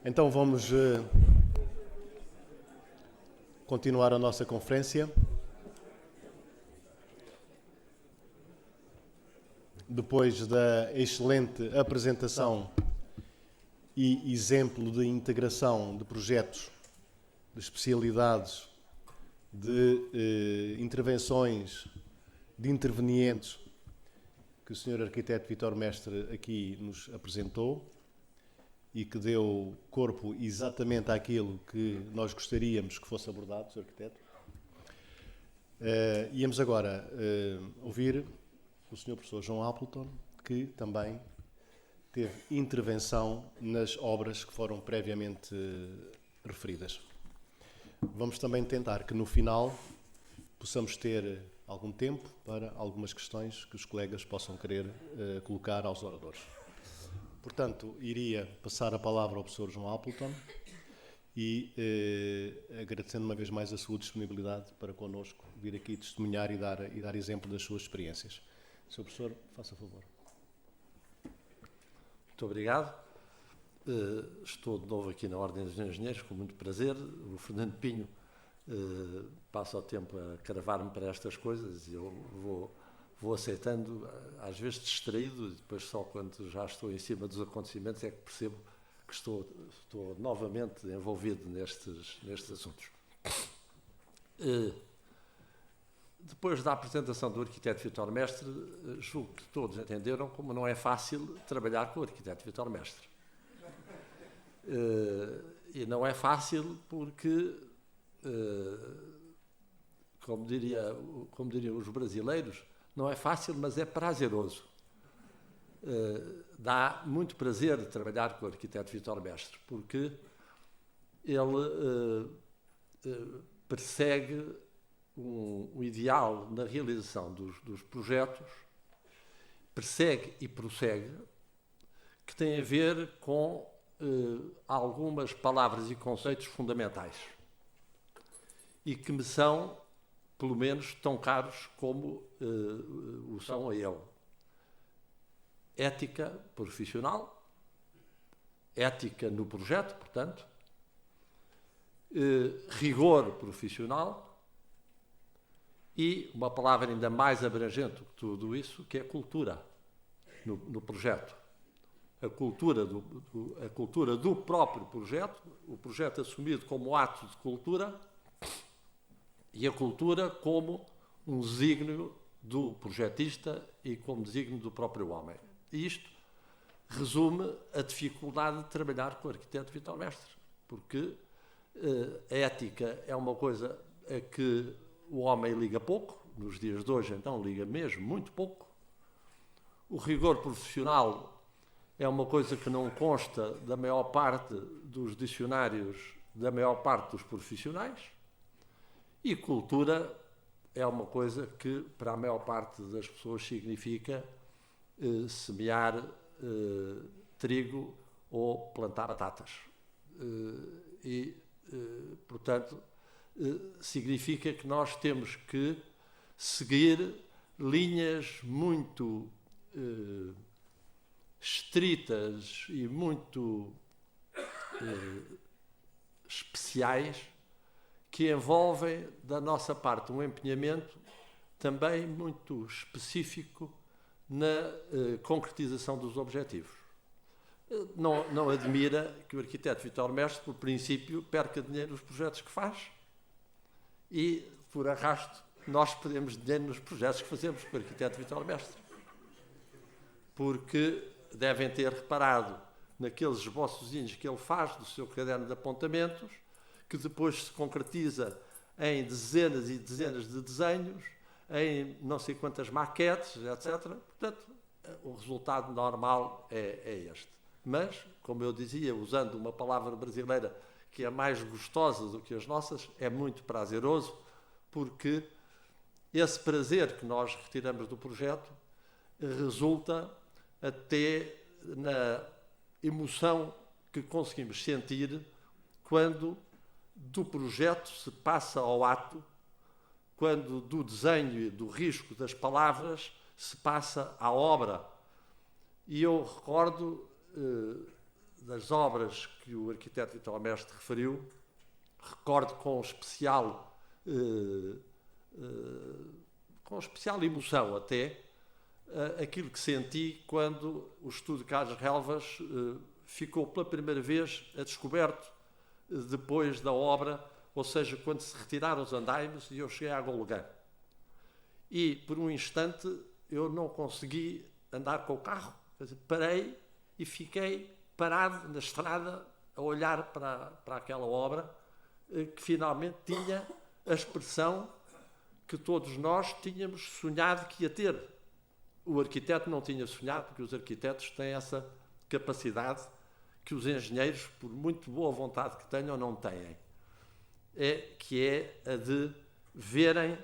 Então vamos continuar a nossa conferência. Depois da excelente apresentação e exemplo de integração de projetos, de especialidades, de intervenções, de intervenientes que o Sr. Arquiteto Vítor Mestre aqui nos apresentou e que deu corpo exatamente àquilo que nós gostaríamos que fosse abordado, Sr. Arquiteto. Íamos agora ouvir o Sr. Professor João Appleton, que também teve intervenção nas obras que foram previamente referidas. Vamos também tentar que no final possamos ter algum tempo para algumas questões que os colegas possam querer colocar aos oradores. Portanto, iria passar a palavra ao professor João Appleton e agradecendo uma vez mais a sua disponibilidade para connosco vir aqui testemunhar e dar exemplo das suas experiências. Sr. Professor, faça favor. Muito obrigado. Estou de novo aqui na Ordem dos Engenheiros, com muito prazer. O Fernando Pinho passa o tempo a cravar-me para estas coisas e eu vou aceitando, às vezes distraído, e depois só quando já estou em cima dos acontecimentos é que percebo que estou novamente envolvido nestes assuntos. Depois da apresentação do arquiteto Vítor Mestre, julgo que todos entenderam como não é fácil trabalhar com o arquiteto Vítor Mestre. E não é fácil porque, como diriam os brasileiros, não é fácil, mas é prazeroso. Dá muito prazer trabalhar com o arquiteto Vítor Mestre, porque ele persegue um ideal na realização dos projetos, persegue e prossegue, que tem a ver com algumas palavras e conceitos fundamentais e que me são, pelo menos, tão caros como o são a ele. Ética profissional, ética no projeto, portanto, rigor profissional e uma palavra ainda mais abrangente que tudo isso, que é cultura no projeto. A cultura do próprio projeto, o projeto assumido como ato de cultura e a cultura como um desígnio do projetista e como desígnio do próprio homem. E isto resume a dificuldade de trabalhar com o arquiteto Vítor Mestre, porque a ética é uma coisa a que o homem liga pouco, nos dias de hoje então liga mesmo muito pouco. O rigor profissional é uma coisa que não consta da maior parte dos dicionários da maior parte dos profissionais. E cultura é uma coisa que, para a maior parte das pessoas, significa semear trigo ou plantar batatas. Portanto, significa que nós temos que seguir linhas muito estritas e muito especiais que envolvem, da nossa parte, um empenhamento também muito específico na concretização dos objetivos. Não admira que o arquiteto Vítor Mestre, por princípio, perca dinheiro nos projetos que faz e, por arrasto, nós perdemos dinheiro nos projetos que fazemos com o arquiteto Vítor Mestre. Porque devem ter reparado naqueles esboçozinhos que ele faz do seu caderno de apontamentos, que depois se concretiza em dezenas e dezenas de desenhos, em não sei quantas maquetes, etc. Portanto, o resultado normal é este. Mas, como eu dizia, usando uma palavra brasileira que é mais gostosa do que as nossas, é muito prazeroso, porque esse prazer que nós retiramos do projeto resulta até na emoção que conseguimos sentir quando do projeto se passa ao ato, quando do desenho e do risco das palavras se passa à obra. E eu recordo das obras que o arquiteto Vitor Mestre referiu, recordo com especial emoção até, aquilo que senti quando o Estúdio Carlos Relvas ficou pela primeira vez a descoberto depois da obra, ou seja, quando se retiraram os andaimes e eu cheguei à Golgã. E por um instante eu não consegui andar com o carro, parei e fiquei parado na estrada a olhar para aquela obra que finalmente tinha a expressão que todos nós tínhamos sonhado que ia ter. O arquiteto não tinha sonhado, porque os arquitetos têm essa capacidade que os engenheiros, por muito boa vontade que tenham, não têm. Que é a de verem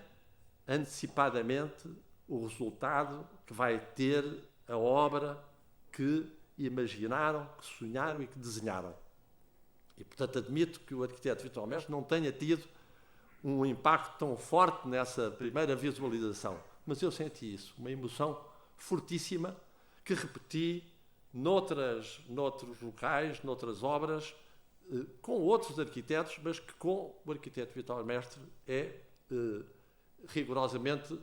antecipadamente o resultado que vai ter a obra que imaginaram, que sonharam e que desenharam. E, portanto, admito que o arquiteto Vitor Mestre não tenha tido um impacto tão forte nessa primeira visualização. Mas eu senti isso, uma emoção fortíssima, que repeti noutros locais, noutras obras, com outros arquitetos, mas que com o arquiteto Vitor Mestre é rigorosamente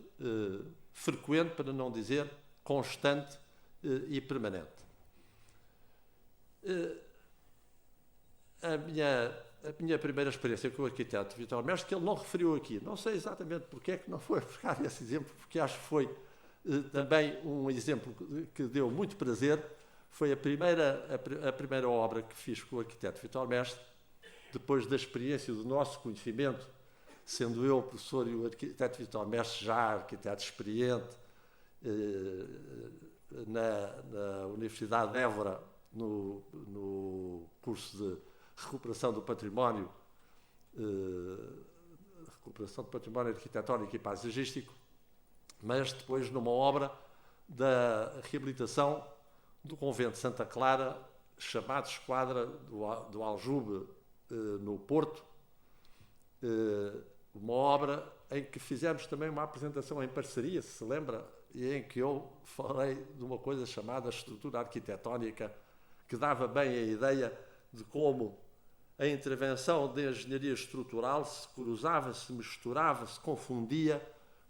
frequente, para não dizer constante e permanente. A minha primeira experiência com o arquiteto Vitor Mestre, que ele não referiu aqui, não sei exatamente porque é que não foi buscar esse exemplo, porque acho que foi também um exemplo que deu muito prazer. Foi a primeira obra que fiz com o arquiteto Vitor Mestre, depois da experiência do nosso conhecimento, sendo eu professor e o arquiteto Vitor Mestre já arquiteto experiente, na Universidade de Évora, no curso de recuperação do património arquitetónico e paisagístico, mas depois numa obra da reabilitação do convento de Santa Clara, chamado Esquadra do Aljube, no Porto, uma obra em que fizemos também uma apresentação em parceria, se lembra, e em que eu falei de uma coisa chamada estrutura arquitetónica, que dava bem a ideia de como a intervenção da engenharia estrutural se cruzava, se misturava, se confundia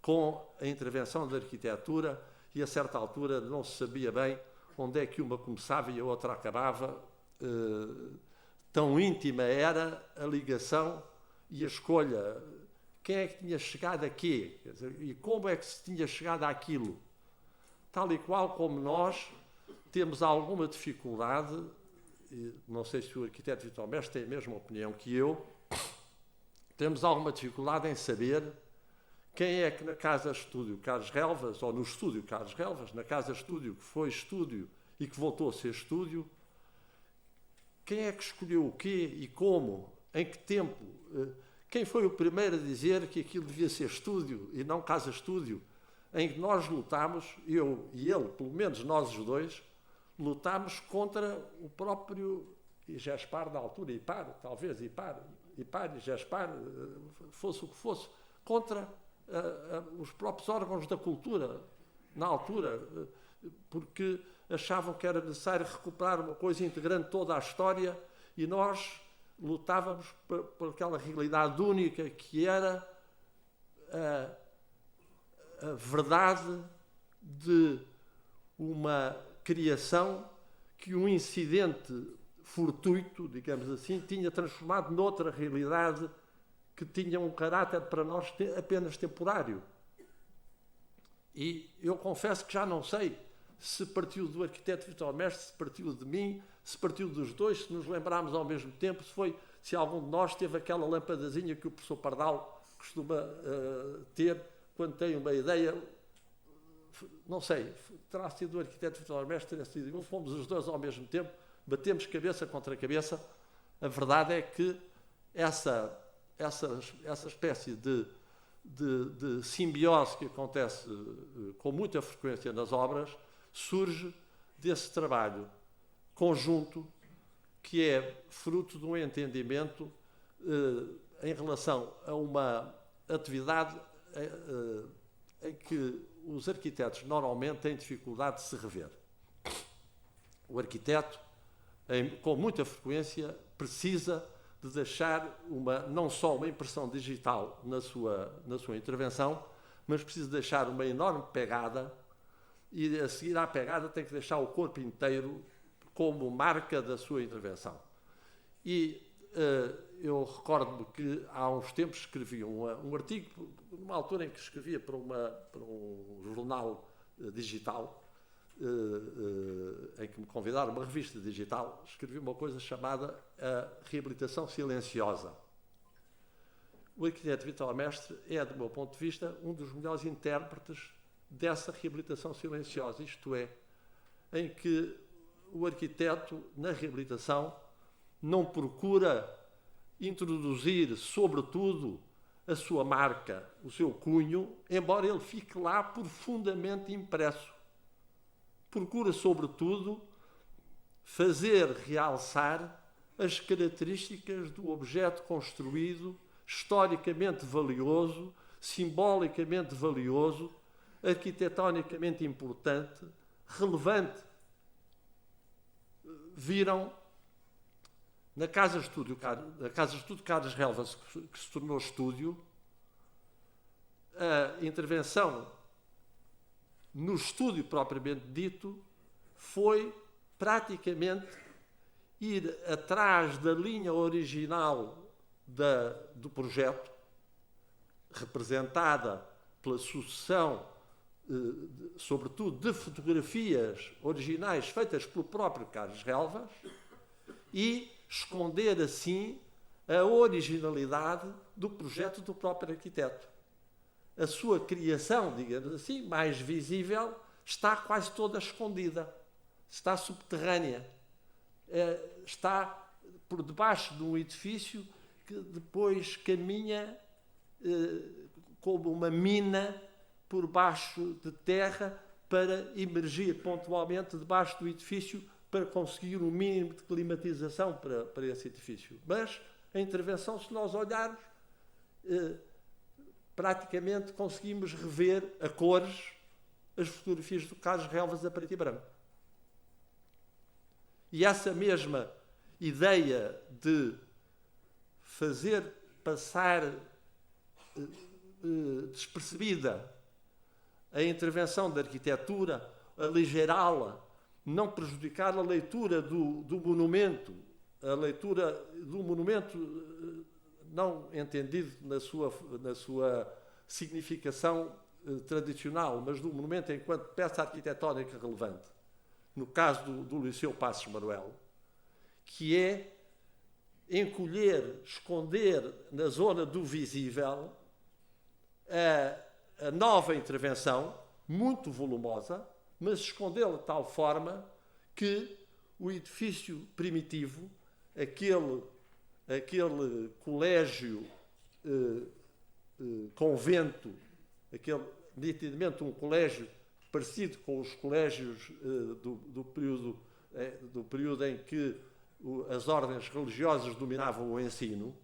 com a intervenção da arquitetura, e a certa altura não se sabia bem onde é que uma começava e a outra acabava. Tão íntima era a ligação e a escolha. Quem é que tinha chegado a quê? Quer dizer, e como é que se tinha chegado àquilo? Tal e qual como nós temos alguma dificuldade, não sei se o arquiteto Vitor Mestre tem a mesma opinião que eu, temos alguma dificuldade em saber quem é que na casa-estúdio Carlos Relvas, ou no estúdio Carlos Relvas, na casa-estúdio que foi estúdio e que voltou a ser estúdio, quem é que escolheu o quê e como, em que tempo, quem foi o primeiro a dizer que aquilo devia ser estúdio e não casa-estúdio, em que nós lutámos, eu e ele, pelo menos nós os dois, lutámos contra o próprio Gespar da altura, talvez Ipar e Gespar, fosse o que fosse, contra os próprios órgãos da cultura, na altura, porque achavam que era necessário recuperar uma coisa integrando toda a história, e nós lutávamos por aquela realidade única que era a verdade de uma criação que um incidente fortuito, digamos assim, tinha transformado noutra realidade que tinha um caráter para nós apenas temporário. E eu confesso que já não sei se partiu do arquiteto Vitor Mestre, se partiu de mim, se partiu dos dois, se nos lembrarmos ao mesmo tempo, se algum de nós teve aquela lampadazinha que o professor Pardal costuma ter quando tem uma ideia. Não sei, terá sido o arquiteto Vitor Mestre, terá sido eu, fomos os dois ao mesmo tempo, batemos cabeça contra cabeça. A verdade é que essa espécie de simbiose que acontece com muita frequência nas obras surge desse trabalho conjunto que é fruto de um entendimento em relação a uma atividade em que os arquitetos normalmente têm dificuldade de se rever. O arquiteto com muita frequência, precisa de deixar não só uma impressão digital na sua intervenção, mas precisa deixar uma enorme pegada, e a seguir à pegada tem que deixar o corpo inteiro como marca da sua intervenção. E eu recordo-me que há uns tempos escrevi um artigo, numa altura em que escrevia para um jornal digital, em que me convidaram, uma revista digital, escrevi uma coisa chamada a reabilitação silenciosa. O arquiteto Vitor Mestre é, do meu ponto de vista, um dos melhores intérpretes dessa reabilitação silenciosa, isto é, em que o arquiteto, na reabilitação, não procura introduzir, sobretudo, a sua marca, o seu cunho, embora ele fique lá profundamente impresso. Procura, sobretudo, fazer realçar as características do objeto construído, historicamente valioso, simbolicamente valioso, arquitetonicamente importante, relevante. Viram na Casa de Estúdio Carlos Relvas, que se tornou estúdio, a intervenção no estúdio propriamente dito foi praticamente ir atrás da linha original do projeto, representada pela sucessão, sobretudo, de fotografias originais feitas pelo próprio Carlos Relvas, e esconder assim a originalidade do projeto do próprio arquiteto. A sua criação, digamos assim, mais visível, está quase toda escondida, está subterrânea, está por debaixo de um edifício que depois caminha como uma mina por baixo de terra para emergir pontualmente debaixo do edifício para conseguir um mínimo de climatização para esse edifício. Mas a intervenção, se nós olharmos, praticamente conseguimos rever a cores as fotografias do Carlos Relvas a preto e branco. E essa mesma ideia de fazer passar despercebida a intervenção da arquitetura, aligeirá-la, não prejudicar a leitura do monumento, a leitura do monumento não entendido na sua significação tradicional, mas do monumento enquanto peça arquitetónica relevante. No caso do Liceu Passos Manuel, que é encolher, esconder na zona do visível a nova intervenção, muito volumosa, mas escondê-la de tal forma que o edifício primitivo, aquele colégio convento, aquele nitidamente um colégio parecido com os colégios do período em que as ordens religiosas dominavam o ensino,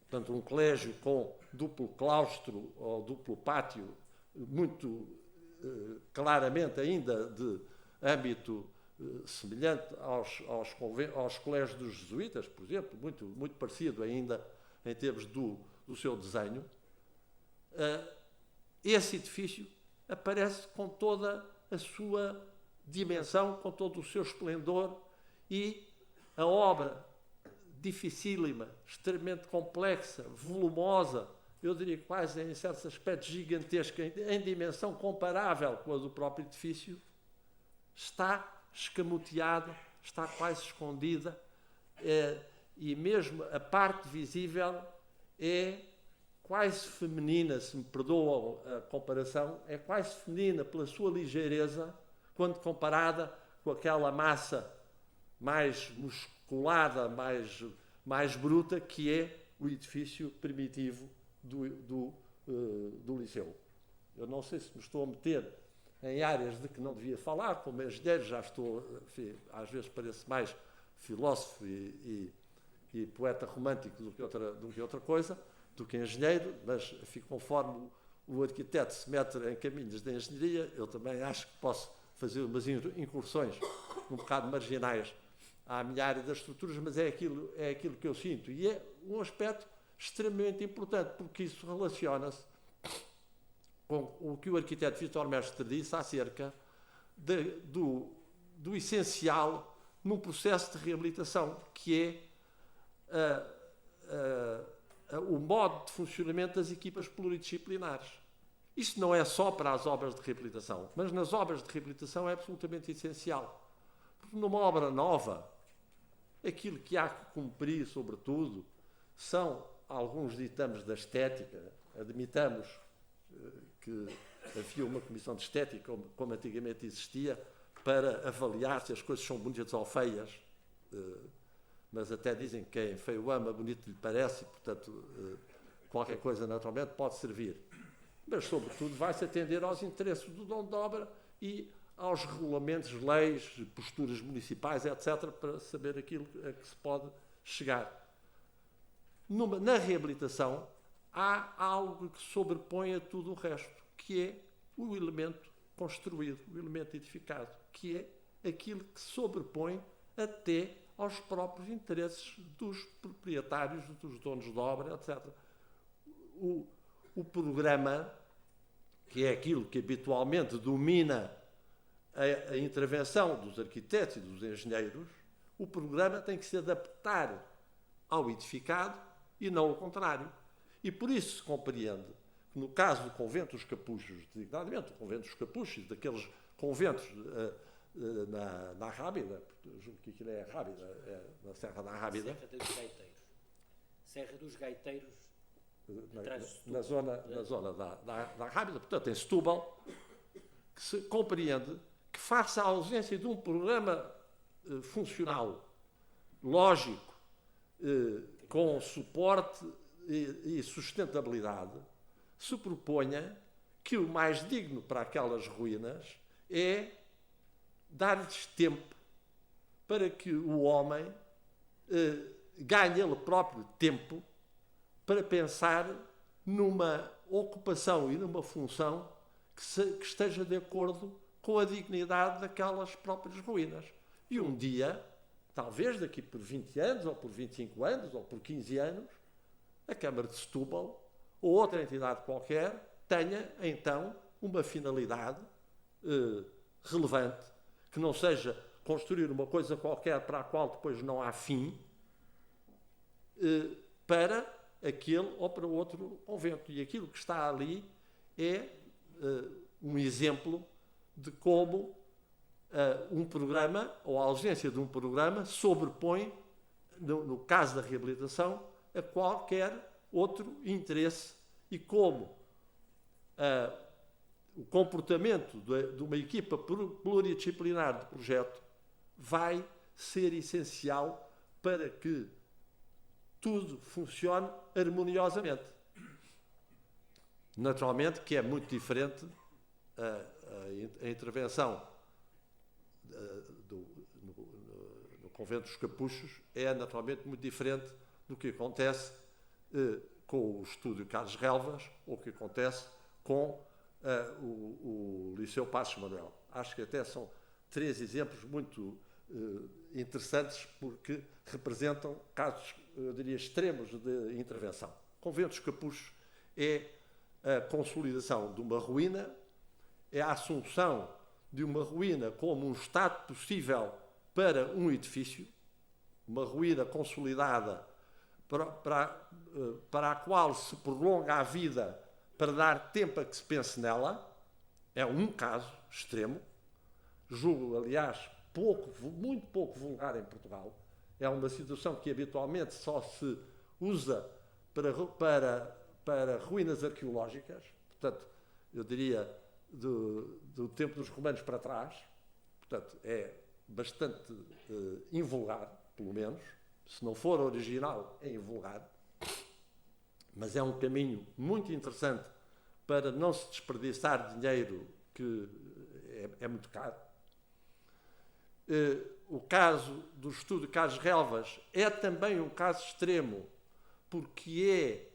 portanto um colégio com duplo claustro ou duplo pátio, muito claramente ainda de âmbito semelhante aos colégios dos jesuítas, por exemplo, muito parecido ainda em termos do seu desenho. Esse edifício aparece com toda a sua dimensão, com todo o seu esplendor, e a obra dificílima, extremamente complexa, volumosa, eu diria quase em certos aspectos gigantesca, em dimensão comparável com a do próprio edifício, está escamoteada, está quase escondida, e mesmo a parte visível é quase feminina, se me perdoam a comparação, é quase feminina pela sua ligeireza, quando comparada com aquela massa mais musculada, mais bruta, que é o edifício primitivo do Liceu. Eu não sei se me estou a meter em áreas de que não devia falar, como engenheiro já estou, enfim, às vezes pareço mais filósofo e poeta romântico do que outra coisa, do que engenheiro, mas enfim, conforme o arquiteto se mete em caminhos de engenharia, eu também acho que posso fazer umas incursões um bocado marginais à minha área das estruturas, mas é aquilo que eu sinto. E é um aspecto extremamente importante, porque isso relaciona-se com o que o arquiteto Vítor Mestre disse acerca do essencial num processo de reabilitação, que é o modo de funcionamento das equipas pluridisciplinares. Isto não é só para as obras de reabilitação, mas nas obras de reabilitação é absolutamente essencial. Porque numa obra nova, aquilo que há que cumprir, sobretudo, são alguns ditames da estética. Admitamos que havia uma comissão de estética, como antigamente existia, para avaliar se as coisas são bonitas ou feias, mas até dizem que quem feio ama, bonito lhe parece, e, portanto, qualquer coisa naturalmente pode servir. Mas, sobretudo, vai-se atender aos interesses do dono da obra e aos regulamentos, leis, posturas municipais, etc., para saber aquilo a que se pode chegar. Na reabilitação, há algo que sobrepõe a tudo o resto, que é o elemento construído, o elemento edificado, que é aquilo que se sobrepõe até aos próprios interesses dos proprietários, dos donos da obra, etc. O programa, que é aquilo que habitualmente domina a intervenção dos arquitetos e dos engenheiros, o programa tem que se adaptar ao edificado e não o contrário. E por isso se compreende que no caso do convento dos Capuchos, designadamente o convento dos Capuchos, daqueles conventos na Rábida, julgo que aquilo é a Rábida, é na Serra da Rábida. Serra dos Gaiteiros. Serra dos Gaiteiros. Na zona da Rábida, portanto, em Setúbal, que se compreende que, face à ausência de um programa funcional, lógico, com suporte e sustentabilidade, se proponha que o mais digno para aquelas ruínas é dar-lhes tempo para que o homem ganhe ele próprio tempo para pensar numa ocupação e numa função que esteja de acordo com a dignidade daquelas próprias ruínas. E um dia, talvez daqui por 20 anos, ou por 25 anos, ou por 15 anos, a Câmara de Setúbal, ou outra entidade qualquer, tenha, então, uma finalidade relevante, que não seja construir uma coisa qualquer para a qual depois não há fim, para aquele ou para outro convento. E aquilo que está ali é um exemplo de como um programa, ou a ausência de um programa, sobrepõe, no caso da reabilitação, a qualquer outro interesse, e como o comportamento de uma equipa pluridisciplinar de projeto vai ser essencial para que tudo funcione harmoniosamente. Naturalmente que é muito diferente a intervenção no Convento dos Capuchos, é naturalmente muito diferente do que acontece com o Estúdio Carlos Relvas ou o que acontece com o Liceu Passos Manuel. Acho que até são 3 exemplos muito interessantes, porque representam casos, eu diria, extremos de intervenção. Convento dos Capuchos é a consolidação de uma ruína, é a assunção de uma ruína como um estado possível para um edifício, uma ruína consolidada para a qual se prolonga a vida para dar tempo a que se pense nela. É um caso extremo, julgo, aliás, muito pouco vulgar em Portugal. É uma situação que habitualmente só se usa para ruínas arqueológicas, portanto, eu diria, do tempo dos romanos para trás. Portanto, é bastante invulgar, pelo menos. Se não for original, é invulgar. Mas é um caminho muito interessante para não se desperdiçar dinheiro, que é muito caro. O caso do Estúdio Carlos Relvas é também um caso extremo, porque é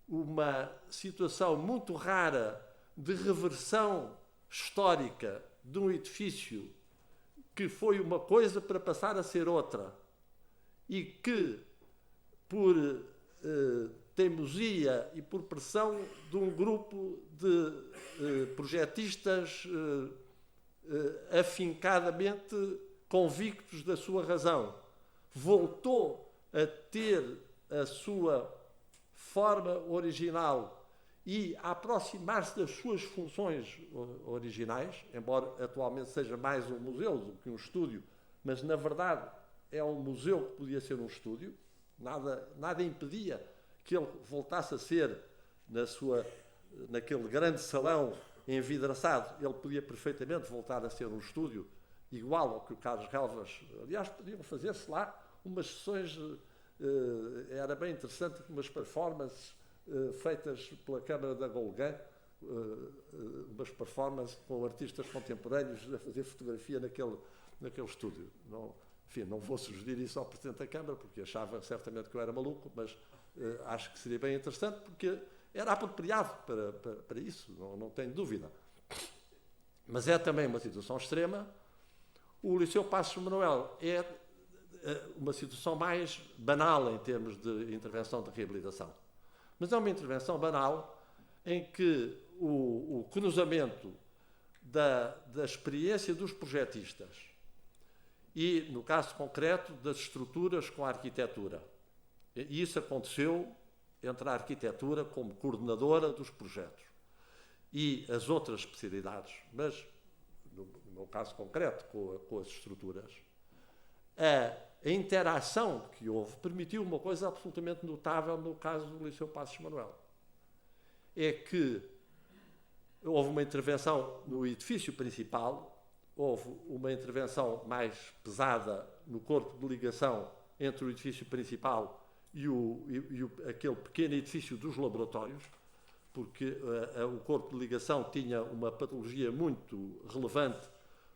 uma situação muito rara de reversão histórica de um edifício que foi uma coisa para passar a ser outra e que, por teimosia e por pressão de um grupo de projetistas afincadamente convictos da sua razão, voltou a ter a sua forma original e a aproximar-se das suas funções originais, embora atualmente seja mais um museu do que um estúdio, mas na verdade é um museu que podia ser um estúdio. Nada impedia que ele voltasse a ser naquele grande salão envidraçado. Ele podia perfeitamente voltar a ser um estúdio igual ao que o Carlos Relvas... Aliás, podiam fazer-se lá umas sessões... era bem interessante, umas performances feitas pela Câmara da Gauguin, umas performances com artistas contemporâneos a fazer fotografia naquele estúdio. Não vou sugerir isso ao Presidente da Câmara, porque achava certamente que eu era maluco, mas acho que seria bem interessante, porque era apropriado para isso, não tenho dúvida. Mas é também uma situação extrema. O Liceu Passos Manuel é uma situação mais banal em termos de intervenção de reabilitação. Mas é uma intervenção banal em que o cruzamento da experiência dos projetistas e, no caso concreto, das estruturas com a arquitetura. E isso aconteceu entre a arquitetura como coordenadora dos projetos e as outras especialidades, mas, no meu caso concreto, com as estruturas, a interação que houve permitiu uma coisa absolutamente notável no caso do Liceu Passos Manuel. É que houve uma intervenção no edifício principal, houve uma intervenção mais pesada no corpo de ligação entre o edifício principal e aquele pequeno edifício dos laboratórios, porque o corpo de ligação tinha uma patologia muito relevante,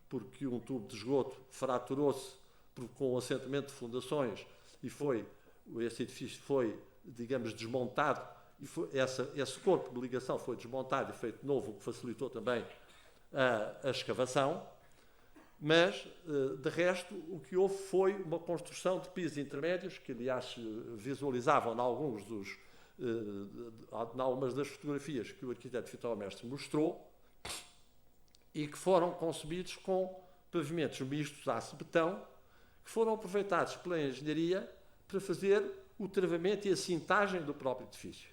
porque um tubo de esgoto fraturou-se com o assentamento de fundações e esse edifício foi, digamos, desmontado, e esse corpo de ligação foi desmontado e feito novo, o que facilitou também a escavação. Mas, de resto, o que houve foi uma construção de pisos intermédios, que, aliás, visualizavam em algumas das fotografias que o arquiteto Vitor Mestre mostrou, e que foram concebidos com pavimentos mistos de aço-betão, que foram aproveitados pela engenharia para fazer o travamento e a cintagem do próprio edifício.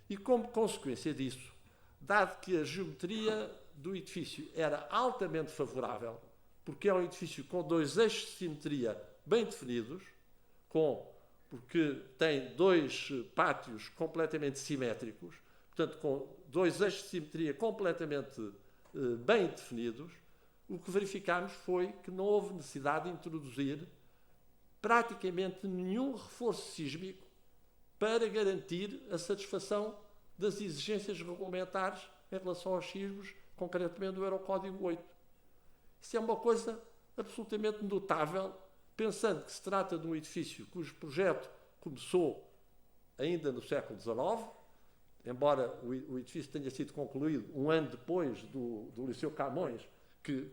E, como consequência disso, dado que a geometria do edifício era altamente favorável, porque é um edifício com dois eixos de simetria bem definidos, porque tem dois pátios completamente simétricos, portanto, com dois eixos de simetria completamente bem definidos, o que verificámos foi que não houve necessidade de introduzir praticamente nenhum reforço sísmico para garantir a satisfação das exigências regulamentares em relação aos sismos, concretamente do Eurocódigo 8. Isso é uma coisa absolutamente notável, pensando que se trata de um edifício cujo projeto começou ainda no século XIX, embora o edifício tenha sido concluído um ano depois do Liceu Camões,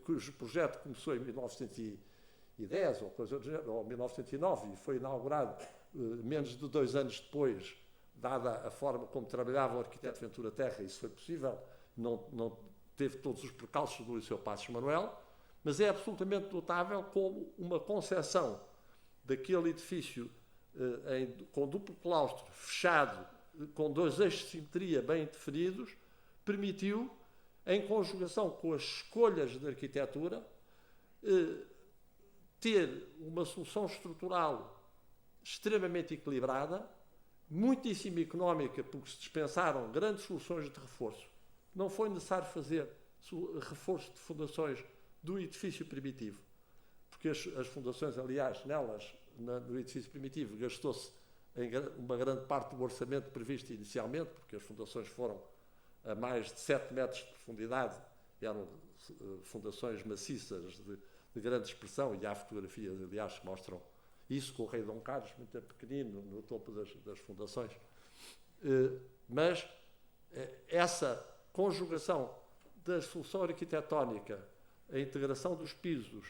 cujo projeto começou em 1910 ou 1909 e foi inaugurado menos de 2 anos depois, dada a forma como trabalhava o arquiteto Ventura Terra. Isso foi possível, não teve todos os precalços do Liceu Passos Manuel, mas é absolutamente notável como uma concepção daquele edifício com duplo claustro, fechado, com dois eixos de simetria bem definidos, permitiu, em conjugação com as escolhas de arquitetura, ter uma solução estrutural extremamente equilibrada, muitíssimo económica, porque se dispensaram grandes soluções de reforço. Não foi necessário fazer reforço de fundações do edifício primitivo, porque as fundações, aliás, no edifício primitivo, gastou-se uma grande parte do orçamento previsto inicialmente, porque as fundações foram a mais de 7 metros de profundidade, eram fundações maciças de grande expressão, e há fotografias, aliás, que mostram isso, com o rei Dom Carlos, muito pequenino, no topo das fundações. Mas essa conjugação da solução arquitetónica, a integração dos pisos,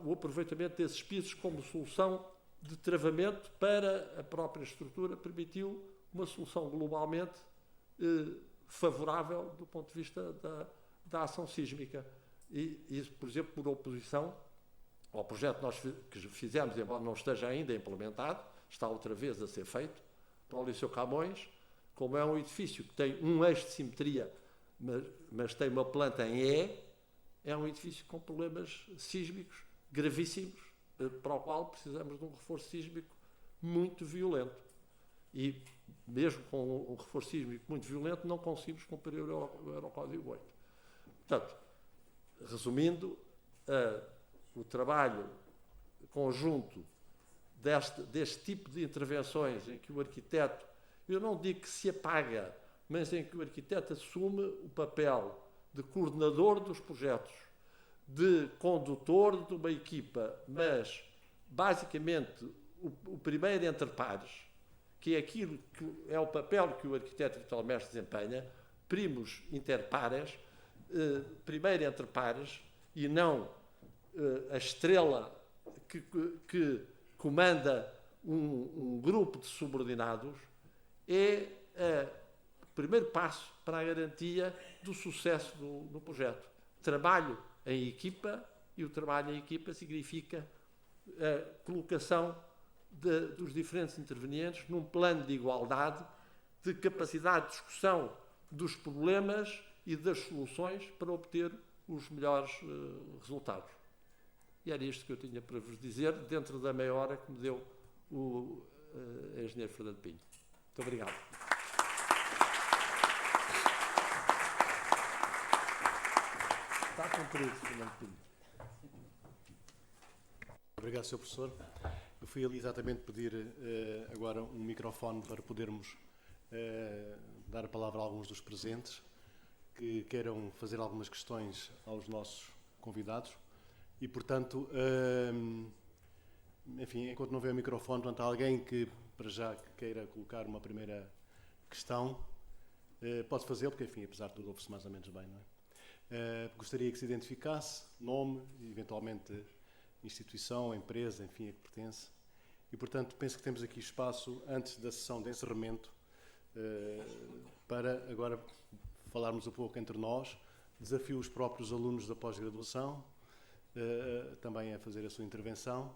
o aproveitamento desses pisos como solução de travamento para a própria estrutura permitiu uma solução globalmente favorável do ponto de vista da ação sísmica. E isso, por exemplo, por oposição ao projeto que fizemos, embora não esteja ainda implementado, está outra vez a ser feito, para o Liceu Camões, como é um edifício que tem um eixo de simetria, mas tem uma planta em E, é um edifício com problemas sísmicos gravíssimos, para o qual precisamos de um reforço sísmico muito violento. E mesmo com um reforço sísmico muito violento, não conseguimos cumprir o Eurocódigo 8. Portanto, resumindo, o trabalho conjunto deste tipo de intervenções em que o arquiteto, eu não digo que se apaga, mas em que o arquiteto assume o papel de coordenador dos projetos, de condutor de uma equipa, mas basicamente o primeiro entre pares, que é aquilo que é o papel que o arquiteto virtualmente desempenha, primus inter pares, primeiro entre pares, e não a estrela que comanda um grupo de subordinados, é o primeiro passo para a garantia do sucesso do projeto. Trabalho em equipa, e o trabalho em equipa significa a colocação dos diferentes intervenientes num plano de igualdade, de capacidade de discussão dos problemas e das soluções para obter os melhores resultados. E era isto que eu tinha para vos dizer, dentro da meia hora que me deu o engenheiro Fernando Pinho. Muito obrigado. Está cumprido, Fernando Pinho. Obrigado, Sr. Professor. Eu fui ali exatamente pedir agora um microfone para podermos dar a palavra a alguns dos presentes que queiram fazer algumas questões aos nossos convidados. E, portanto, enfim, enquanto não vê o microfone, portanto, há alguém que, para já, queira colocar uma primeira questão, pode fazê-lo, porque, enfim, apesar de tudo, ouve-se mais ou menos bem, não é? Gostaria que se identificasse, nome, eventualmente instituição, empresa, enfim, a que pertence. E, portanto, penso que temos aqui espaço, antes da sessão de encerramento, para agora falarmos um pouco entre nós, desafio os próprios alunos da pós-graduação, também a fazer a sua intervenção,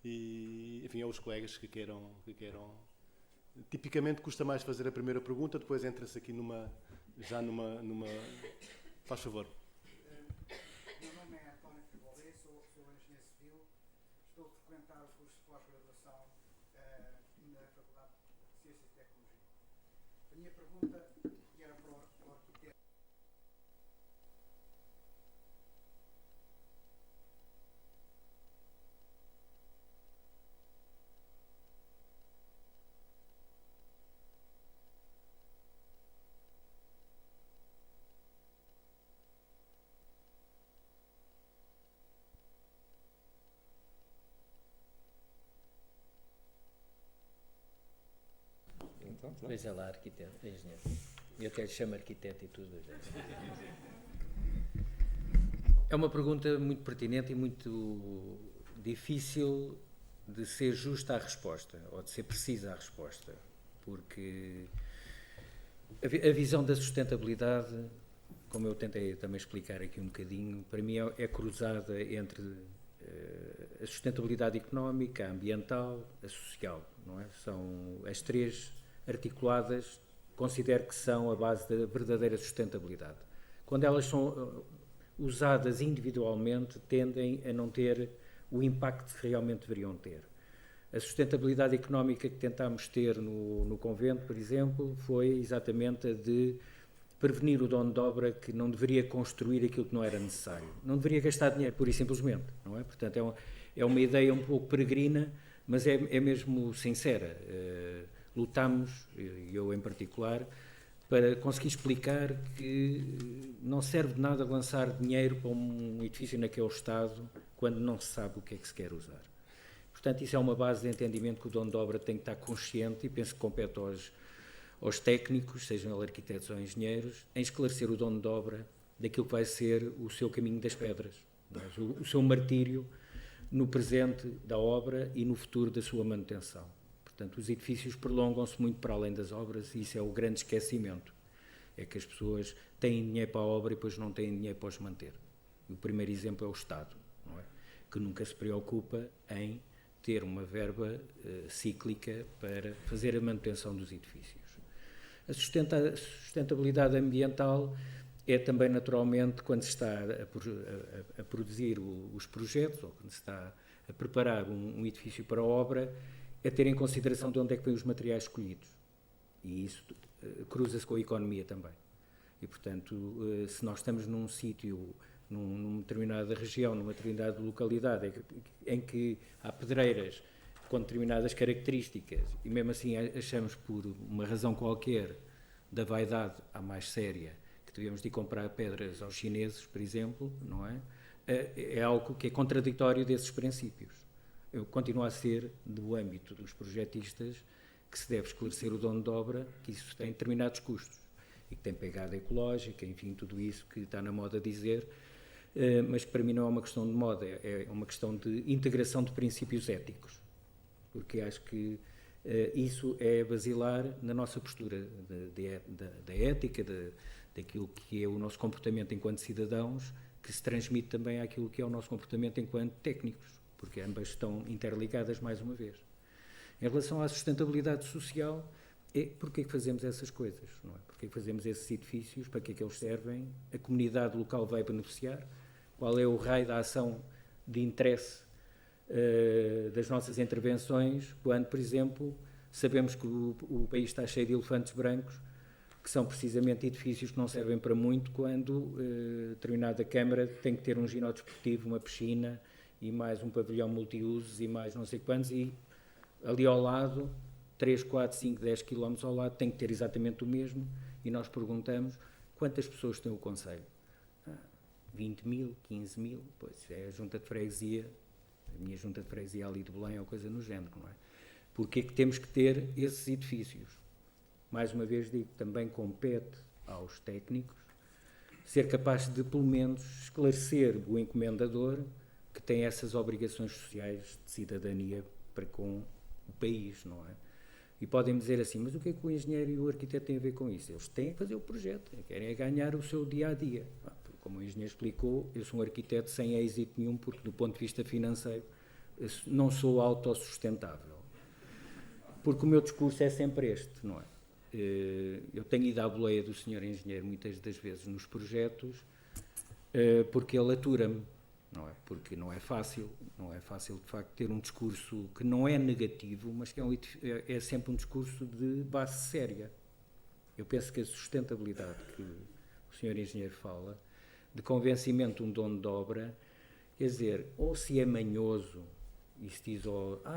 e, enfim, aos colegas que queiram. Tipicamente custa mais fazer a primeira pergunta, depois entra-se aqui numa. Faz favor. Meu nome é António Fibolé, sou engenheiro civil, estou a frequentar o curso de pós-graduação na Faculdade de Ciências e Tecnologia. A minha pergunta era para o arquiteto. Pois é lá, arquiteto, engenheiro. Eu até lhe chamo arquiteto e tudo. É uma pergunta muito pertinente e muito difícil de ser justa a resposta, ou de ser precisa a resposta, porque a visão da sustentabilidade, como eu tentei também explicar aqui um bocadinho, para mim é cruzada entre a sustentabilidade económica, a ambiental, a social, não é? São as três articuladas, considero que são a base da verdadeira sustentabilidade. Quando elas são usadas individualmente, tendem a não ter o impacto que realmente deveriam ter. A sustentabilidade económica que tentámos ter no convento, por exemplo, foi exatamente a de prevenir o dono de obra que não deveria construir aquilo que não era necessário. Não deveria gastar dinheiro, pura e simplesmente, não é? Portanto, é uma ideia um pouco peregrina, mas é mesmo sincera. Lutamos, eu em particular, para conseguir explicar que não serve de nada lançar dinheiro para um edifício naquele estado quando não se sabe o que é que se quer usar. Portanto, isso é uma base de entendimento que o dono de obra tem que estar consciente, e penso que compete aos técnicos, sejam eles arquitetos ou engenheiros, em esclarecer o dono de obra daquilo que vai ser o seu caminho das pedras, o seu martírio no presente da obra e no futuro da sua manutenção. Portanto, os edifícios prolongam-se muito para além das obras e isso é o grande esquecimento. É que as pessoas têm dinheiro para a obra e depois não têm dinheiro para os manter. O primeiro exemplo é o Estado, não é? Que nunca se preocupa em ter uma verba cíclica para fazer a manutenção dos edifícios. A sustentabilidade ambiental é também, naturalmente, quando se está a produzir os projetos, ou quando se está a preparar um edifício para a obra, é ter em consideração de onde é que vêm os materiais escolhidos. E isso cruza-se com a economia também. E, portanto, se nós estamos num sítio, numa determinada região, numa determinada localidade, em que há pedreiras com determinadas características, e mesmo assim achamos por uma razão qualquer da vaidade à mais séria, que devemos de ir comprar pedras aos chineses, por exemplo, não é? É algo que é contraditório desses princípios. Eu continuo a ser do âmbito dos projetistas que se deve esclarecer o dono de obra, que isso tem determinados custos e que tem pegada ecológica, enfim, tudo isso que está na moda dizer, mas que para mim não é uma questão de moda, é uma questão de integração de princípios éticos, porque acho que isso é basilar na nossa postura da ética, daquilo que é o nosso comportamento enquanto cidadãos, que se transmite também àquilo que é o nosso comportamento enquanto técnicos, porque ambas estão interligadas mais uma vez. Em relação à sustentabilidade social, porque é que fazemos essas coisas? Não é? Porque é que fazemos esses edifícios? Para que é que eles servem? A comunidade local vai beneficiar? Qual é o raio da ação de interesse das nossas intervenções, quando, por exemplo, sabemos que o país está cheio de elefantes brancos, que são precisamente edifícios que não servem para muito, quando determinada Câmara tem que ter um ginásio desportivo, uma piscina e mais um pavilhão multiusos e mais não sei quantos, e ali ao lado, 3, 4, 5, 10 quilómetros ao lado, tem que ter exatamente o mesmo, e nós perguntamos quantas pessoas tem o concelho? 20 mil, 15 mil, pois é a junta de freguesia, a minha junta de freguesia ali de Belém ou coisa no género, não é? Porque é que temos que ter esses edifícios? Mais uma vez digo, também compete aos técnicos ser capaz de, pelo menos, esclarecer o encomendador que tem essas obrigações sociais de cidadania para com o país, não é? E podem dizer assim, mas o que é que o engenheiro e o arquiteto têm a ver com isso? Eles têm que fazer o projeto, querem ganhar o seu dia-a-dia. Como o engenheiro explicou, eu sou um arquiteto sem êxito nenhum, porque do ponto de vista financeiro não sou autossustentável. Porque o meu discurso é sempre este, não é? Eu tenho ido à boleia do senhor engenheiro muitas das vezes nos projetos, porque ele atura-me, não é? Porque não é fácil de facto ter um discurso que não é negativo, mas que é sempre um discurso de base séria. Eu penso que a sustentabilidade que o senhor engenheiro fala, de convencimento de um dono de obra, quer dizer, ou se é manhoso e se diz,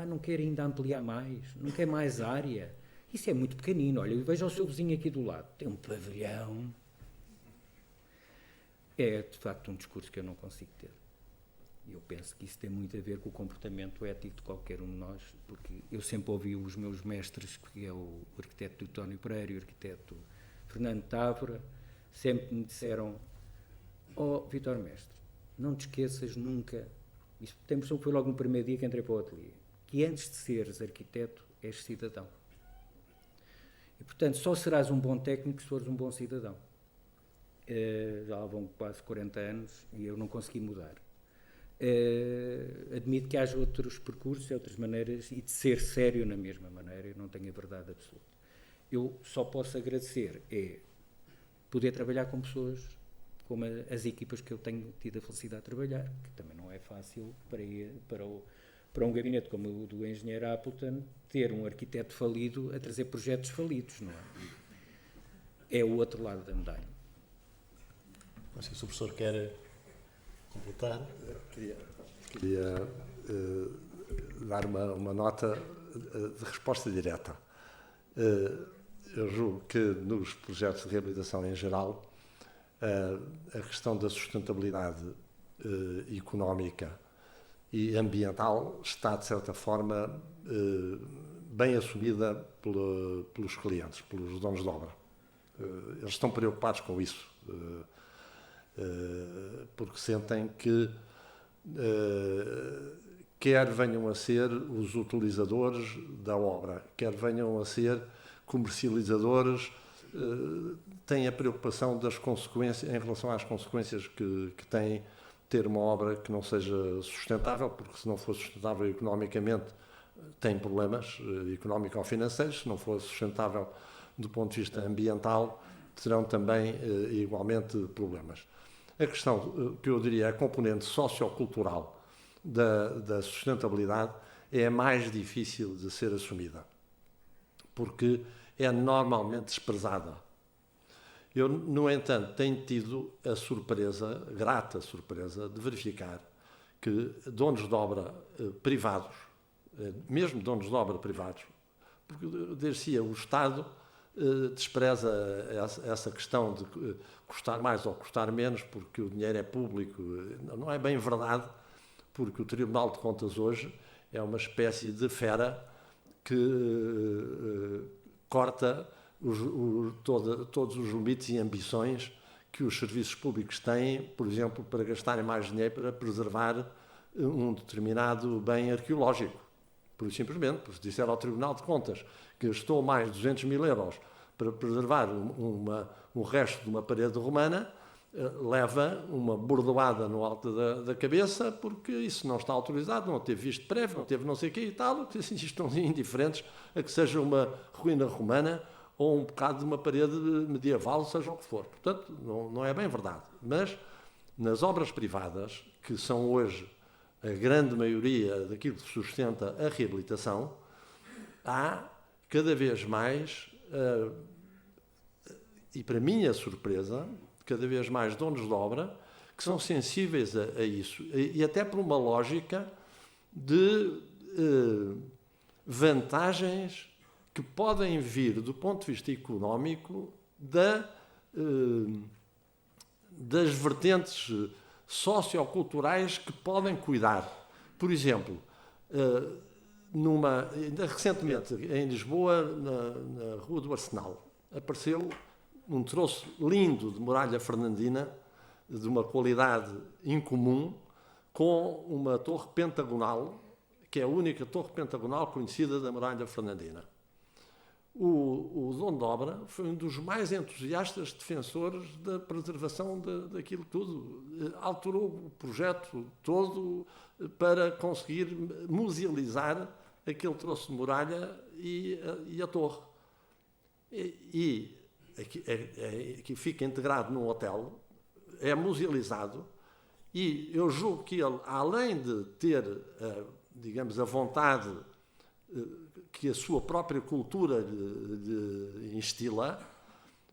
não quer ainda ampliar mais, não quer mais área, isso é muito pequenino, olha, veja o seu vizinho aqui do lado, tem um pavilhão. É, de facto, um discurso que eu não consigo ter. Eu penso que isso tem muito a ver com o comportamento ético de qualquer um de nós, porque eu sempre ouvi os meus mestres, que é o arquiteto Teutónio Pereira e o arquiteto Fernando Távora, sempre me disseram, Vítor Mestre, não te esqueças nunca, isso tem impressão que foi logo no primeiro dia que entrei para o ateliê, que antes de seres arquiteto, és cidadão. E, portanto, só serás um bom técnico se fores um bom cidadão. Já lá vão quase 40 anos e eu não consegui mudar. Admito que haja outros percursos, outras maneiras, e de ser sério na mesma maneira, eu não tenho a verdade absoluta. Eu só posso agradecer poder trabalhar com pessoas como as equipas que eu tenho tido a felicidade de trabalhar, que também não é fácil para um gabinete como o do engenheiro Appleton ter um arquiteto falido a trazer projetos falidos, não é? É o outro lado da medalha. Não sei se o professor quer completar. Queria dar uma nota de resposta direta. Eu julgo que nos projetos de reabilitação em geral, a questão da sustentabilidade económica e ambiental está, de certa forma, bem assumida pelos clientes, pelos donos de obra. Eles estão preocupados com isso, porque sentem que quer venham a ser os utilizadores da obra, quer venham a ser comercializadores, têm a preocupação das consequências, em relação às consequências que tem ter uma obra que não seja sustentável, porque se não for sustentável economicamente tem problemas económico-financeiros, se não for sustentável do ponto de vista ambiental, terão também igualmente problemas. A questão que eu diria, a componente sociocultural da sustentabilidade é a mais difícil de ser assumida, porque é normalmente desprezada. Eu, no entanto, tenho tido a surpresa, grata surpresa, de verificar que donos de obra privados, mesmo donos de obra privados, porque, dir-se-ia, o Estado despreza essa questão de custar mais ou custar menos porque o dinheiro é público. Não é bem verdade, porque o Tribunal de Contas hoje é uma espécie de fera que corta todos os limites e ambições que os serviços públicos têm, por exemplo, para gastarem mais dinheiro para preservar um determinado bem arqueológico. Por simplesmente, porque se disser ao Tribunal de Contas que gastou mais de 200 mil euros para preservar um resto de uma parede romana, leva uma bordoada no alto da cabeça, porque isso não está autorizado, não teve visto prévio, não teve não sei o quê e tal, que assim estão indiferentes a que seja uma ruína romana ou um bocado de uma parede medieval, seja o que for. Portanto, não é bem verdade. Mas nas obras privadas, que são hoje a grande maioria daquilo que sustenta a reabilitação, há cada vez mais, e para minha surpresa, cada vez mais donos de obra que são sensíveis a isso, e até por uma lógica de vantagens que podem vir do ponto de vista económico das vertentes socioculturais que podem cuidar. Por exemplo, ainda recentemente em Lisboa, na Rua do Arsenal, apareceu um troço lindo de muralha fernandina, de uma qualidade incomum, com uma torre pentagonal, que é a única torre pentagonal conhecida da muralha fernandina. O dono de obra foi um dos mais entusiastas defensores da preservação daquilo tudo. Alterou o projeto todo para conseguir musealizar aquele troço de muralha e a torre. Que fica integrado num hotel, é musealizado, e eu julgo que ele, além de ter, digamos, a vontade que a sua própria cultura lhe instila,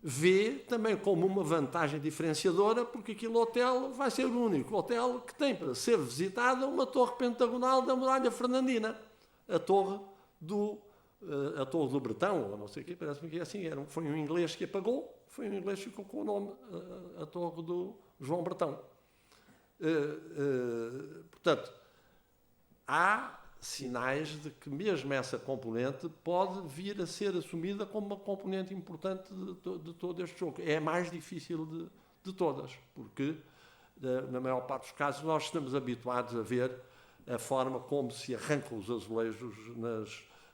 vê também como uma vantagem diferenciadora, porque aquele hotel vai ser o único hotel que tem para ser visitada uma torre pentagonal da muralha fernandina, a torre do Bretão, ou não sei o quê, parece-me que é assim, foi um inglês que a pagou, foi um inglês que ficou com o nome, a torre do João Bretão. Portanto, há sinais de que mesmo essa componente pode vir a ser assumida como uma componente importante de todo este jogo. É a mais difícil de todas, porque na maior parte dos casos nós estamos habituados a ver a forma como se arrancam os azulejos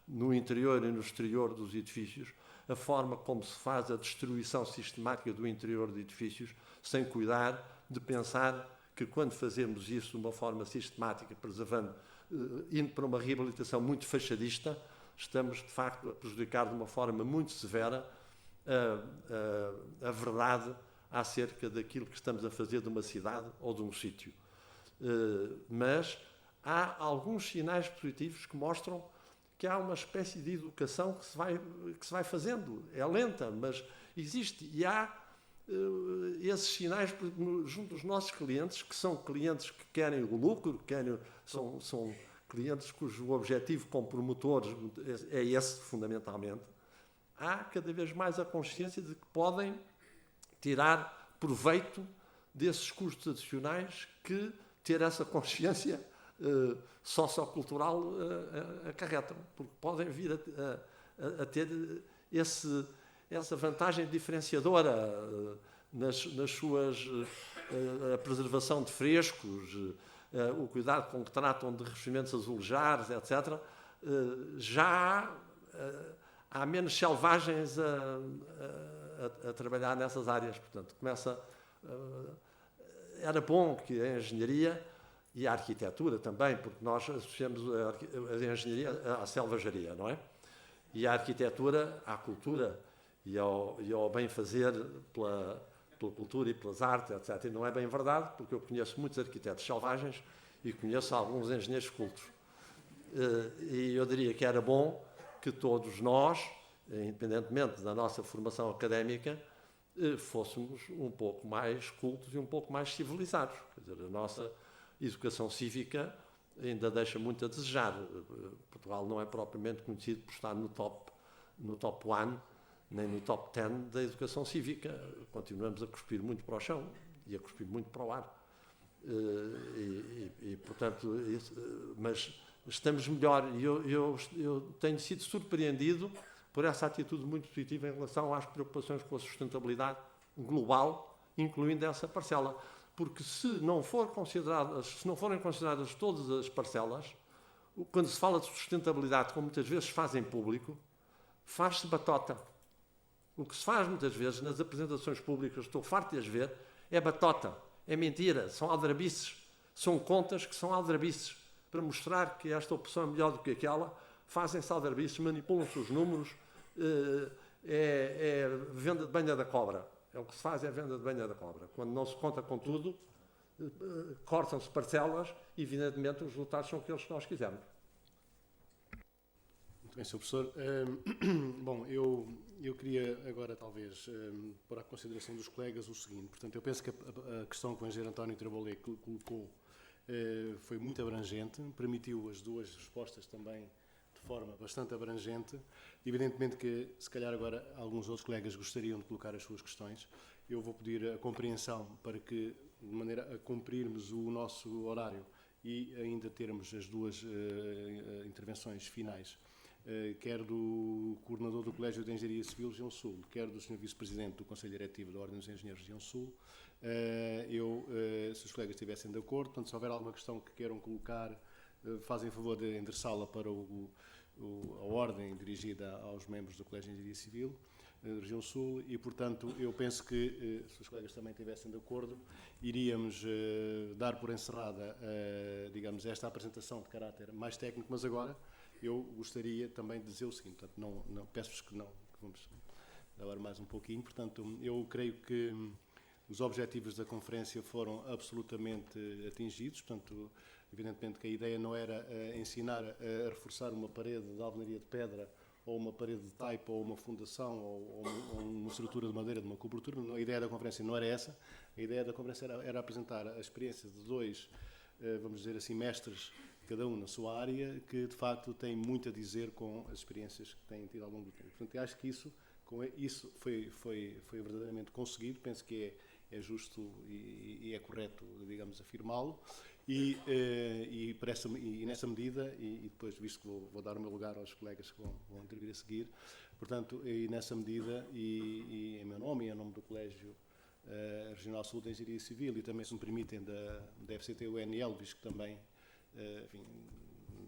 no interior e no exterior dos edifícios, a forma como se faz a destruição sistemática do interior de edifícios, sem cuidar de pensar que quando fazemos isso de uma forma sistemática, preservando, indo para uma reabilitação muito fachadista, estamos de facto a prejudicar de uma forma muito severa a verdade acerca daquilo que estamos a fazer de uma cidade ou de um sítio. Mas há alguns sinais positivos que mostram que há uma espécie de educação que se vai fazendo. É lenta, mas existe. E há esses sinais junto dos nossos clientes, que são clientes que querem o lucro, são clientes cujo objetivo como promotores é esse, fundamentalmente. Há cada vez mais a consciência de que podem tirar proveito desses custos adicionais que ter essa consciência sociocultural acarretam, porque podem vir a ter essa vantagem diferenciadora nas suas a preservação de frescos, o cuidado com que tratam de revestimentos azulejares, etc., já há menos selvagens a trabalhar nessas áreas. Portanto, era bom que a engenharia e a arquitetura também, porque nós associamos a engenharia à selvageria, não é? E a arquitetura à cultura e ao bem-fazer pela cultura e pelas artes, etc. E não é bem verdade, porque eu conheço muitos arquitetos selvagens e conheço alguns engenheiros cultos. E eu diria que era bom que todos nós, independentemente da nossa formação académica, fôssemos um pouco mais cultos e um pouco mais civilizados. Quer dizer, a nossa educação cívica ainda deixa muito a desejar. Portugal não é propriamente conhecido por estar no top 1, nem no top 10 da educação cívica. Continuamos a cuspir muito para o chão e a cuspir muito para o ar. Portanto, mas estamos melhor. E eu tenho sido surpreendido por essa atitude muito positiva em relação às preocupações com a sustentabilidade global, incluindo essa parcela. Porque se não forem consideradas todas as parcelas, quando se fala de sustentabilidade, como muitas vezes se faz em público, faz-se batota. O que se faz muitas vezes nas apresentações públicas, estou farto de as ver, é batota, é mentira, são aldrabices, são contas que são aldrabices. Para mostrar que esta opção é melhor do que aquela, fazem-se aldrabices, manipulam-se os números, é venda de banha da cobra. O que se faz é a venda de banha da cobra. Quando não se conta com tudo, cortam-se parcelas e, evidentemente, os resultados são aqueles que nós quisermos. Muito bem, Sr. Professor. Bom, eu queria agora, talvez, pôr à consideração dos colegas o seguinte. Portanto, eu penso que a questão que o engenheiro António Trabolé colocou foi muito abrangente, permitiu as duas respostas também de forma bastante abrangente. Evidentemente que, se calhar agora, alguns outros colegas gostariam de colocar as suas questões. Eu vou pedir a compreensão para que, de maneira a cumprirmos o nosso horário e ainda termos as duas intervenções finais, quer do coordenador do Colégio de Engenharia Civil Região Sul, quer do Sr. Vice-Presidente do Conselho Diretivo da Ordem dos Engenheiros Região Sul, se os colegas estivessem de acordo, portanto, se houver alguma questão que queiram colocar, fazem favor de endereçá-la para a ordem dirigida aos membros do Colégio de Engenharia Civil da Região Sul e, portanto, eu penso que, se os colegas também estivessem de acordo, iríamos dar por encerrada, digamos, esta apresentação de caráter mais técnico, mas agora eu gostaria também de dizer o seguinte, portanto, não, peço-vos que vamos dar mais um pouquinho, portanto, eu creio que os objetivos da conferência foram absolutamente atingidos, portanto, evidentemente que a ideia não era ensinar a reforçar uma parede de alvenaria de pedra ou uma parede de taipa ou uma fundação ou uma estrutura de madeira de uma cobertura. A ideia da conferência não era essa. A ideia da conferência era apresentar a experiência de dois, vamos dizer assim, mestres, cada um na sua área, que de facto têm muito a dizer com as experiências que têm tido ao longo do tempo. Portanto, eu acho que isso foi verdadeiramente conseguido. Penso que é justo e é correto, digamos, afirmá-lo. E nessa medida, e depois, visto que vou dar o meu lugar aos colegas que vão intervir a seguir, portanto, e nessa medida, e em meu nome e em nome do Colégio Regional Sul de Engenharia Civil, e também, se me permitem, da FCT-UNL, visto que também, enfim,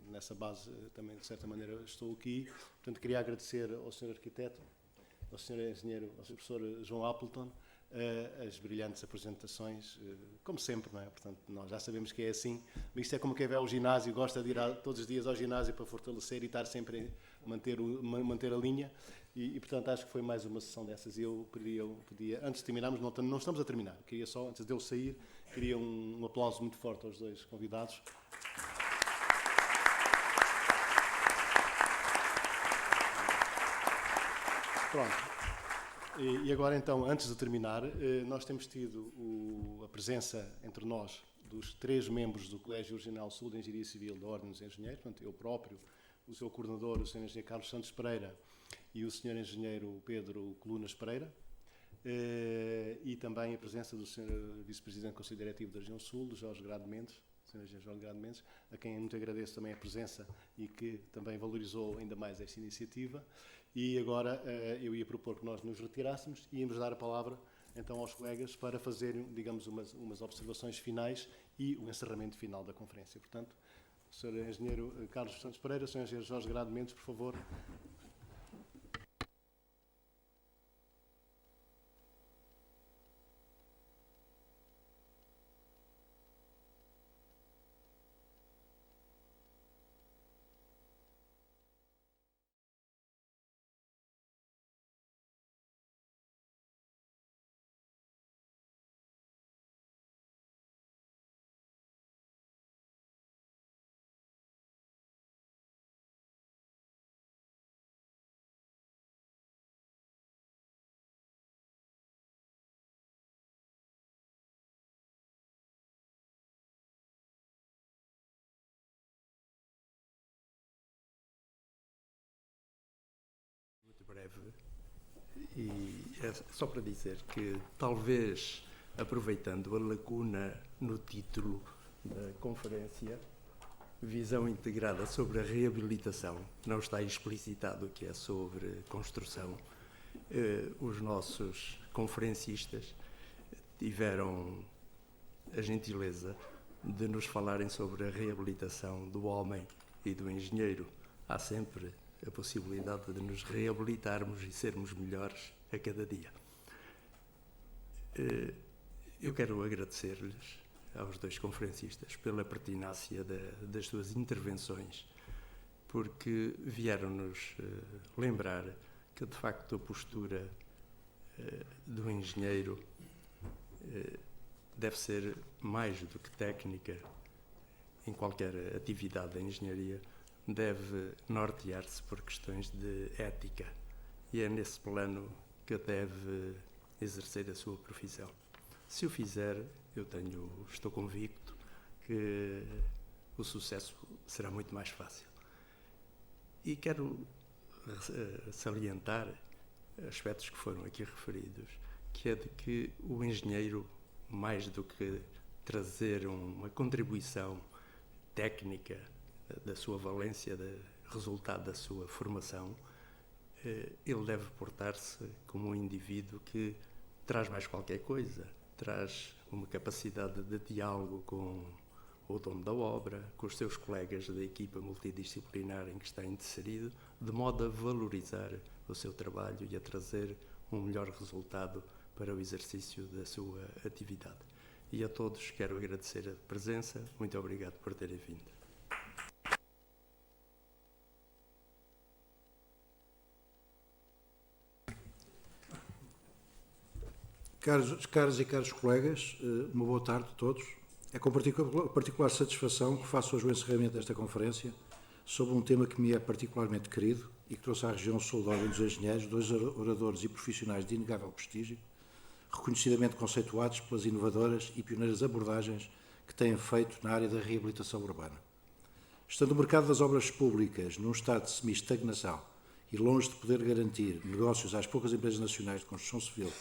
nessa base também, de certa maneira, estou aqui. Portanto, queria agradecer ao Sr. Arquiteto, ao Sr. Engenheiro, ao Sr. Professor João Appleton, as brilhantes apresentações, como sempre, não é? Portanto, nós já sabemos que é assim, mas isto é como quem vai ao ginásio, gosta de ir todos os dias ao ginásio para fortalecer e estar sempre a manter a linha, e portanto, acho que foi mais uma sessão dessas. E eu pedia, antes de terminarmos, não estamos a terminar, queria só, antes de eu sair, queria um aplauso muito forte aos dois convidados. Pronto. E agora, então, antes de terminar, nós temos tido a presença entre nós dos 3 membros do Colégio Regional Sul de Engenharia Civil da Ordem dos Engenheiros, portanto, eu próprio, o seu coordenador, o Sr. Engenheiro Carlos Santos Pereira, e o Sr. Engenheiro Pedro Colunas Pereira, e também a presença do Sr. Vice-Presidente do Conselho Diretivo da Região Sul, do Jorge Grado Mendes, Sr. Engenheiro Jorge Grado Mendes, a quem muito agradeço também a presença e que também valorizou ainda mais esta iniciativa. E agora eu ia propor que nós nos retirássemos e íamos dar a palavra então aos colegas para fazerem, digamos, umas observações finais e o encerramento final da conferência. Portanto, Sr. Engenheiro Carlos Santos Pereira, Sr. Engenheiro Jorge Grado Mendes, por favor. Muito breve, e é só para dizer que talvez, aproveitando a lacuna no título da conferência, visão integrada sobre a reabilitação, não está explicitado que é sobre construção. Os nossos conferencistas tiveram a gentileza de nos falarem sobre a reabilitação do homem e do engenheiro. Há sempre a possibilidade de nos reabilitarmos e sermos melhores a cada dia. Eu quero agradecer-lhes, aos dois conferencistas, pela pertinácia das suas intervenções, porque vieram-nos lembrar que, de facto, a postura do engenheiro deve ser mais do que técnica em qualquer atividade da engenharia, deve nortear-se por questões de ética, e é nesse plano que deve exercer a sua profissão. Se o fizer, estou convicto que o sucesso será muito mais fácil. E quero salientar aspectos que foram aqui referidos, que é de que o engenheiro, mais do que trazer uma contribuição técnica da sua valência, do resultado da sua formação, ele deve portar-se como um indivíduo que traz mais qualquer coisa, traz uma capacidade de diálogo com o dono da obra, com os seus colegas da equipa multidisciplinar em que está inserido, de modo a valorizar o seu trabalho e a trazer um melhor resultado para o exercício da sua atividade. E a todos quero agradecer a presença. Muito obrigado por terem vindo. Caros e caros colegas, uma boa tarde a todos. É com particular satisfação que faço hoje o encerramento desta conferência sobre um tema que me é particularmente querido e que trouxe à região sul da Ordem dos Engenheiros dois oradores e profissionais de inegável prestígio, reconhecidamente conceituados pelas inovadoras e pioneiras abordagens que têm feito na área da reabilitação urbana. Estando o mercado das obras públicas num estado de semi-estagnação e longe de poder garantir negócios às poucas empresas nacionais de construção civil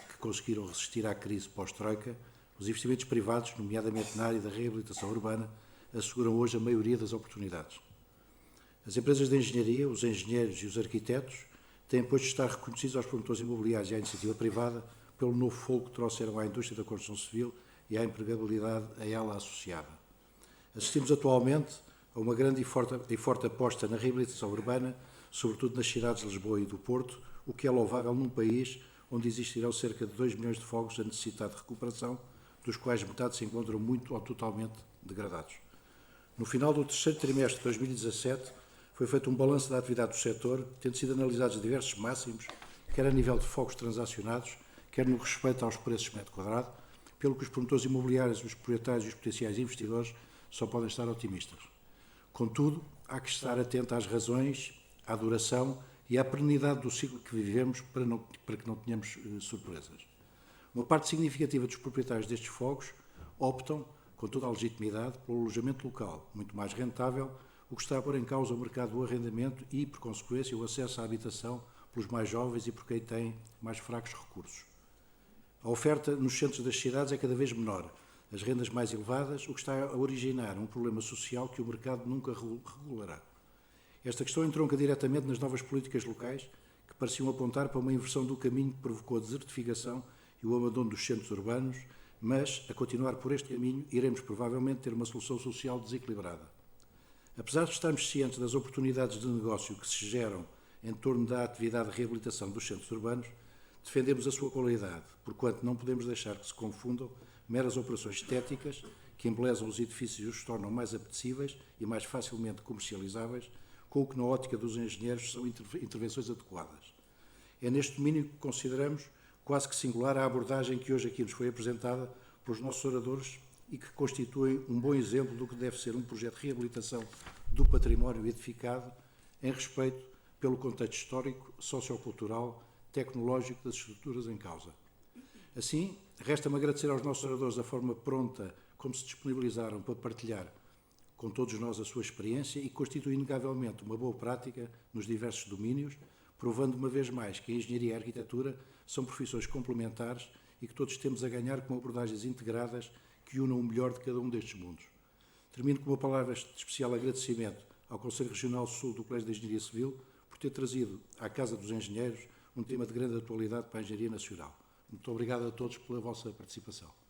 que conseguiram resistir à crise pós-troika, os investimentos privados, nomeadamente na área da reabilitação urbana, asseguram hoje a maioria das oportunidades. As empresas de engenharia, os engenheiros e os arquitetos têm, pois, de estar reconhecidos aos promotores imobiliários e à iniciativa privada pelo novo fogo que trouxeram à indústria da construção civil e à empregabilidade a ela associada. Assistimos atualmente a uma grande e forte aposta na reabilitação urbana, sobretudo nas cidades de Lisboa e do Porto, o que é louvável num país onde existirão cerca de 2 milhões de fogos a necessitar de recuperação, dos quais metade se encontram muito ou totalmente degradados. No final do terceiro trimestre de 2017, foi feito um balanço da atividade do setor, tendo sido analisados diversos máximos, quer a nível de fogos transacionados, quer no respeito aos preços por metro quadrado, pelo que os promotores imobiliários, os proprietários e os potenciais investidores só podem estar otimistas. Contudo, há que estar atento às razões, à duração e à perenidade do ciclo que vivemos para que não tenhamos surpresas. Uma parte significativa dos proprietários destes fogos optam, com toda a legitimidade, pelo alojamento local, muito mais rentável, o que está a pôr em causa o mercado do arrendamento e, por consequência, o acesso à habitação pelos mais jovens e por quem tem mais fracos recursos. A oferta nos centros das cidades é cada vez menor, as rendas mais elevadas, o que está a originar um problema social que o mercado nunca regulará. Esta questão entronca diretamente nas novas políticas locais, que pareciam apontar para uma inversão do caminho que provocou a desertificação e o abandono dos centros urbanos, mas, a continuar por este caminho, iremos provavelmente ter uma solução social desequilibrada. Apesar de estarmos cientes das oportunidades de negócio que se geram em torno da atividade de reabilitação dos centros urbanos, defendemos a sua qualidade, porquanto não podemos deixar que se confundam meras operações estéticas que embelezam os edifícios e os tornam mais apetecíveis e mais facilmente comercializáveis, com o que na ótica dos engenheiros são intervenções adequadas. É neste domínio que consideramos quase que singular a abordagem que hoje aqui nos foi apresentada pelos nossos oradores e que constitui um bom exemplo do que deve ser um projeto de reabilitação do património edificado em respeito pelo contexto histórico, sociocultural, tecnológico das estruturas em causa. Assim, resta-me agradecer aos nossos oradores a forma pronta como se disponibilizaram para partilhar com todos nós a sua experiência e constitui inegavelmente uma boa prática nos diversos domínios, provando uma vez mais que a engenharia e a arquitetura são profissões complementares e que todos temos a ganhar com abordagens integradas que unam o melhor de cada um destes mundos. Termino com uma palavra de especial agradecimento ao Conselho Regional Sul do Colégio de Engenharia Civil por ter trazido à Casa dos Engenheiros um tema de grande atualidade para a engenharia nacional. Muito obrigado a todos pela vossa participação.